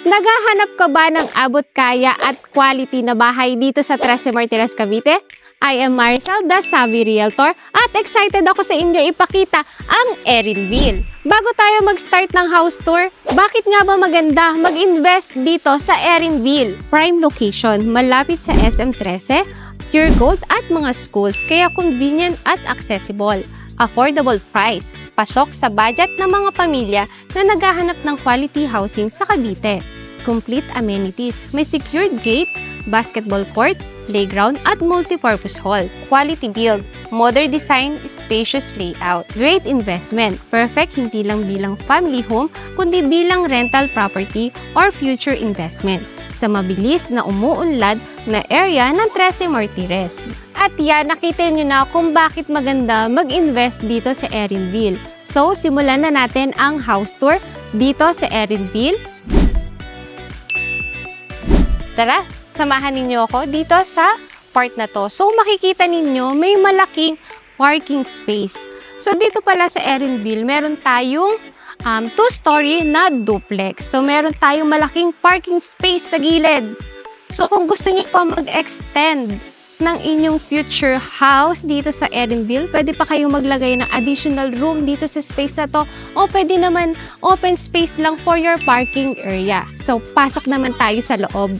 Naghahanap ka ba ng abot kaya at quality na bahay dito sa 13 Martires, Cavite? I am Maricel, the Savvy Realtor, at excited ako sa inyo ipakita ang Erenville. Bago tayo mag-start ng house tour, bakit nga ba maganda mag-invest dito sa Erenville? Prime location, malapit sa SM13, Pure Gold at mga schools, kaya convenient at accessible. Affordable price, pasok sa budget ng mga pamilya na naghahanap ng quality housing sa Cavite. Complete amenities, may secured gate, basketball court, playground at multipurpose hall. Quality build, modern design, spacious layout. Great investment, perfect hindi lang bilang family home kundi bilang rental property or future investment sa mabilis na umuunlad na area ng 13 Martires. At yan, nakita nyo na kung bakit maganda mag-invest dito sa Erenville. So, simulan na natin ang house tour dito sa Erenville. Tara, samahan ninyo ako dito sa part na to. So, makikita ninyo may malaking parking space. So, dito pala sa Erenville, meron tayong two-story na duplex. So, meron tayong malaking parking space sa gilid. So, kung gusto niyo pa mag-extend ng inyong future house dito sa Erenville, pwede pa kayong maglagay ng additional room dito sa space na to, o pwede naman open space lang for your parking area. So, pasok naman tayo sa loob.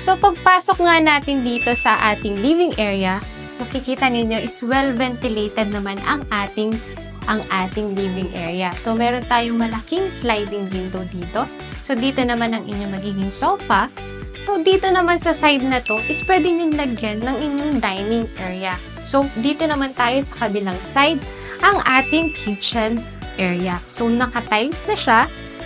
So, pagpasok nga natin dito sa ating living area, makikita ninyo is well-ventilated naman ang ating living area. So, meron tayong malaking sliding window dito. So, dito naman ang inyong magiging sofa. So, dito naman sa side na to is pwede nyo lagyan ng inyong dining area. So, dito naman tayo sa kabilang side, ang ating kitchen area. So, naka-tiles na siya.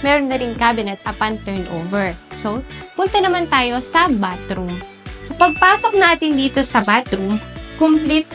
Meron na rin cabinet upon turnover. So, punta naman tayo sa bathroom. So, pagpasok natin dito sa bathroom, complete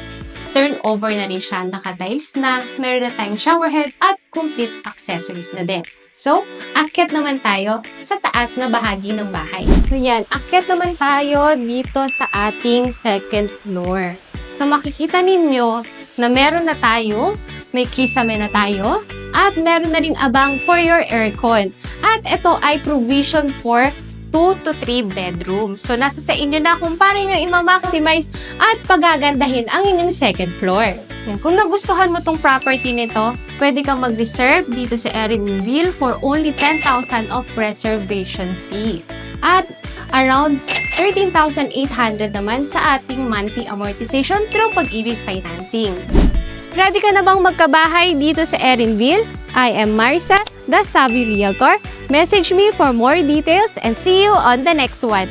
turnover na rin siya. Naka-tiles na, meron na tayong shower head at complete accessories na din. So, akyat naman tayo sa taas na bahagi ng bahay. So, yan. Akyat naman tayo dito sa ating second floor. So, makikita ninyo na meron na tayo, may kisame na tayo, at meron na ring abang for your aircon. At ito ay provision for 2 to 3 bedrooms. So, nasa sa inyo na kung paano nyo i-maximize at pagagandahin ang inyong second floor. Yan. Kung nagustuhan mo tong property nito, pwede kang mag-reserve dito sa Erenville for only 10,000 of reservation fee. At around 13,800 naman sa ating monthly amortization through Pag-ibig Financing. Ready ka na bang magkabahay dito sa Erenville? I am Marisa, the Savvy Realtor. Message me for more details and see you on the next one.